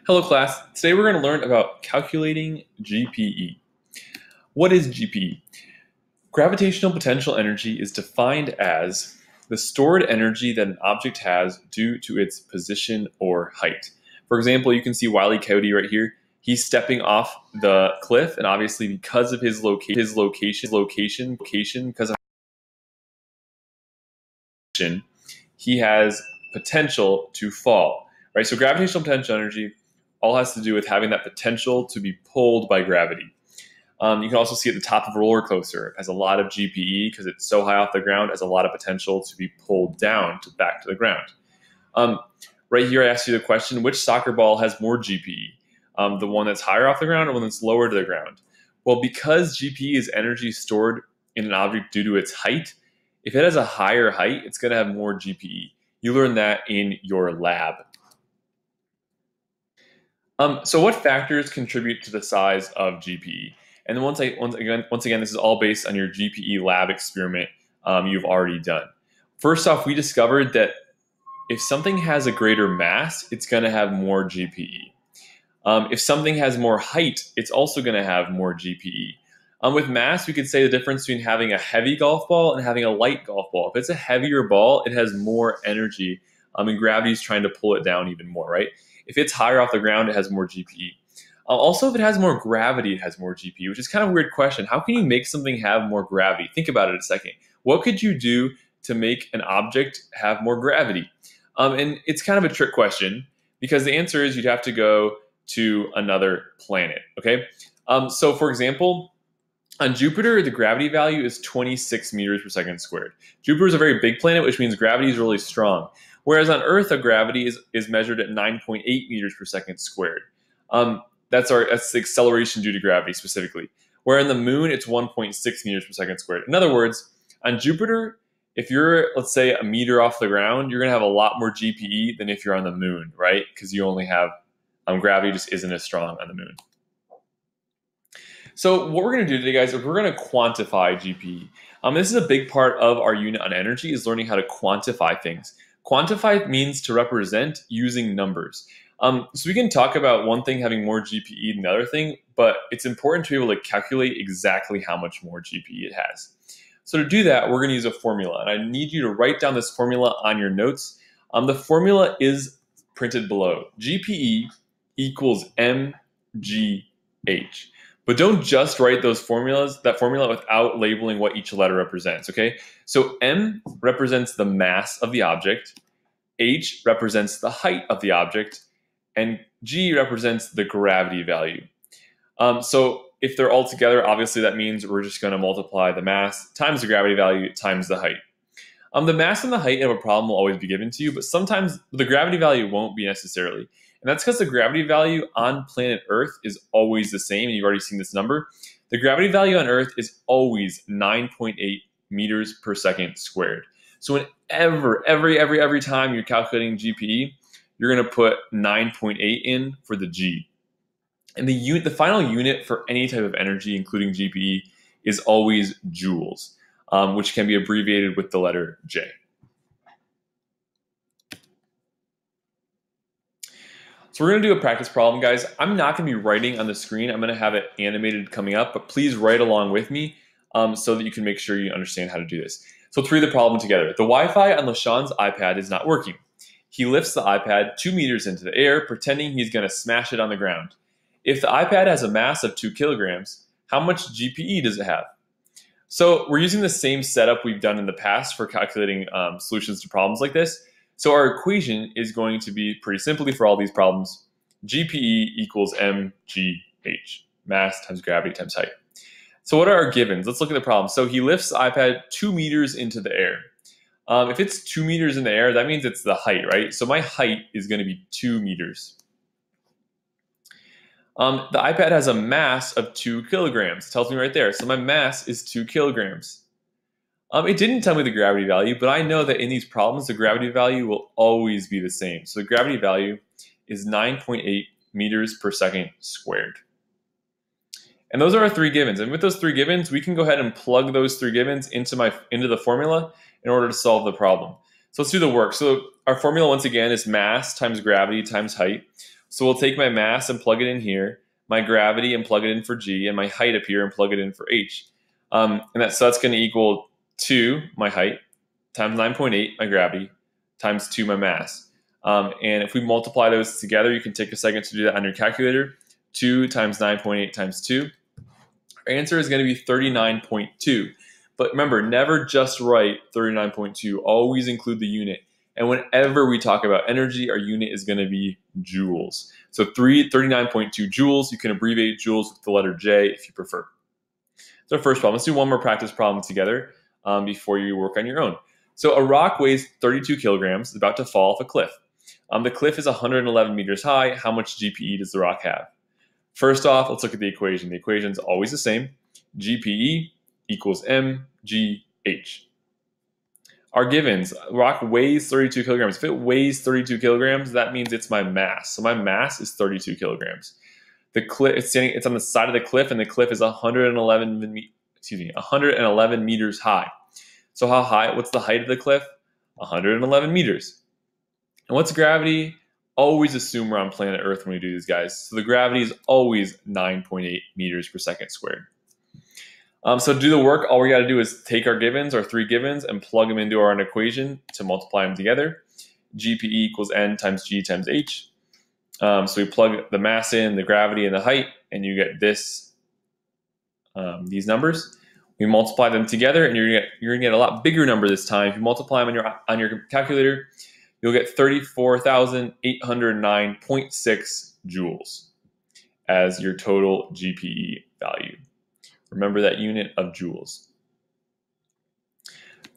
Hello class, today we're going to learn about calculating GPE. What is GPE? Gravitational potential energy is defined as the stored energy that an object has due to its position or height. For example, you can see Wile E. Coyote right here. He's stepping off the cliff, and obviously because of his location, because of he has potential to fall, right? So gravitational potential energy all has to do with having that potential to be pulled by gravity. You can also see at the top of a roller coaster, it has a lot of GPE because it's so high off the ground, it has a lot of potential to be pulled down back to the ground. Right here, I asked you the question, which soccer ball has more GPE? The one that's higher off the ground or one that's lower to the ground? Well, because GPE is energy stored in an object due to its height, if it has a higher height, it's going to have more GPE. You learn that in your lab. So what factors contribute to the size of GPE? And then once again, this is all based on your GPE lab experiment you've already done. First off, we discovered that if something has a greater mass, it's going to have more GPE. If something has more height, it's also going to have more GPE. With mass, we could say the difference between having a heavy golf ball and having a light golf ball. If it's a heavier ball, it has more energy, and gravity is trying to pull it down even more, right? If it's higher off the ground, it has more GPE. Also, if it has more gravity, it has more GPE, which is kind of a weird question. How can you make something have more gravity? Think about it a second. What could you do to make an object have more gravity? And it's kind of a trick question because the answer is you'd have to go to another planet, okay? So for example, on Jupiter, the gravity value is 26 meters per second squared. Jupiter is a very big planet, which means gravity is really strong. Whereas on Earth, the gravity is measured at 9.8 meters per second squared. That's the acceleration due to gravity specifically. Where on the moon, it's 1.6 meters per second squared. In other words, on Jupiter, if you're, let's say, a meter off the ground, you're going to have a lot more GPE than if you're on the moon, right? Because you only have, gravity just isn't as strong on the moon. So what we're going to do today, guys, is we're going to quantify GPE. This is a big part of our unit on energy, is learning how to quantify things. Quantify means to represent using numbers. So we can talk about one thing having more GPE than the other thing, but it's important to be able to calculate exactly how much more GPE it has. So to do that, we're going to use a formula, and I need you to write down this formula on your notes. The formula is printed below. GPE equals mgh. But don't just write that formula without labeling what each letter represents, okay? So M represents the mass of the object, H represents the height of the object, and G represents the gravity value. So if they're all together, obviously that means we're just going to multiply the mass times the gravity value times the height. The mass and the height of a problem will always be given to you, but sometimes the gravity value won't be necessarily. And that's because the gravity value on planet Earth is always the same, and you've already seen this number. The gravity value on Earth is always 9.8 meters per second squared. So whenever, every time you're calculating GPE, you're going to put 9.8 in for the G. And the final unit for any type of energy, including GPE, is always joules, which can be abbreviated with the letter J. So we're going to do a practice problem, guys. I'm not going to be writing on the screen. I'm going to have it animated coming up, but please write along with me so that you can make sure you understand how to do this. So let's read the problem together. The Wi-Fi on LaShawn's iPad is not working. He lifts the iPad 2 meters into the air, pretending he's going to smash it on the ground. If the iPad has a mass of 2 kilograms, how much GPE does it have? So we're using the same setup we've done in the past for calculating solutions to problems like this. So our equation is going to be pretty simply for all these problems, GPE equals mgh, mass times gravity times height. So what are our givens? Let's look at the problem. So he lifts the iPad 2 meters into the air. If it's 2 meters in the air, that means it's the height, right? So my height is going to be 2 meters. The iPad has a mass of 2 kilograms. It tells me right there. So my mass is 2 kilograms. It didn't tell me the gravity value, but I know that in these problems, the gravity value will always be the same. So the gravity value is 9.8 meters per second squared. And those are our 3 givens. And with those 3 givens, we can go ahead and plug those 3 givens into the formula in order to solve the problem. So let's do the work. So our formula, once again, is mass times gravity times height. So we'll take my mass and plug it in here, my gravity and plug it in for G, and my height up here and plug it in for H. So that's going to equal 2, my height, times 9.8, my gravity, times 2, my mass. And if we multiply those together, you can take a second to do that on your calculator. 2 times 9.8 times 2. Our answer is going to be 39.2. But remember, never just write 39.2. Always include the unit. And whenever we talk about energy, our unit is going to be joules. So 39.2 joules. You can abbreviate joules with the letter J if you prefer. So first problem. Let's do one more practice problem together before you work on your own. So a rock weighs 32 kilograms, is about to fall off a cliff. The cliff is 111 meters high. How much GPE does the rock have? First off, let's look at the equation. The equation is always the same. GPE equals mgh. Our givens, rock weighs 32 kilograms. If it weighs 32 kilograms, that means it's my mass. So my mass is 32 kilograms. The cliff, it's on the side of the cliff, and the cliff is 111 meters high. So how high? What's the height of the cliff? 111 meters. And what's gravity? Always assume we're on planet Earth when we do these, guys. So the gravity is always 9.8 meters per second squared. So to do the work, all we got to do is take our givens, our 3 givens, and plug them into our equation to multiply them together. GPE equals N times G times H. So we plug the mass in, the gravity, and the height, and you get these numbers. We multiply them together, and you're gonna get a lot bigger number this time. If you multiply them on your calculator, you'll get 34,809.6 joules as your total GPE value. Remember that unit of joules.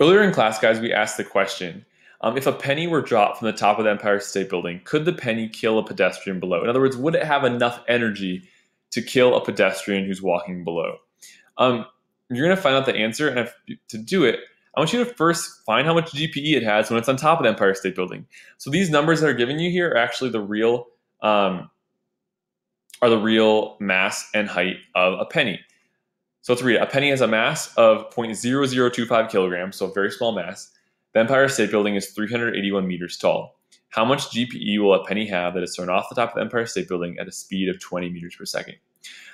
Earlier in class, guys, we asked the question, if a penny were dropped from the top of the Empire State Building, could the penny kill a pedestrian below? In other words, would it have enough energy to kill a pedestrian who's walking below? You're going to find out the answer, and to do it, I want you to first find how much GPE it has when it's on top of the Empire State Building. So these numbers that are given you here are actually the real mass and height of a penny. So let's read it. A penny has a mass of 0.0025 kilograms, so a very small mass. The Empire State Building is 381 meters tall. How much GPE will a penny have that is thrown off the top of the Empire State Building at a speed of 20 meters per second?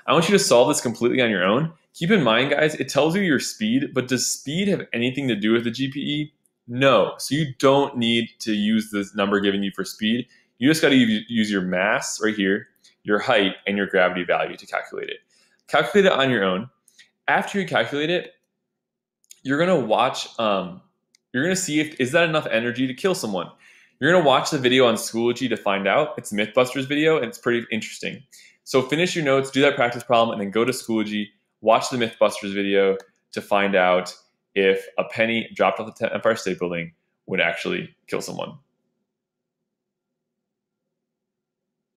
I want you to solve this completely on your own. Keep in mind, guys, it tells you your speed, but does speed have anything to do with the GPE? No. So you don't need to use this number given you for speed. You just got to use your mass right here, your height, and your gravity value to calculate it. Calculate it on your own. After you calculate it, you're going to watch, you're going to see is that enough energy to kill someone. You're going to watch the video on Schoology to find out. It's a Mythbusters video, and it's pretty interesting. So finish your notes, do that practice problem, and then go to Schoology, watch the Mythbusters video to find out if a penny dropped off the Empire State Building would actually kill someone.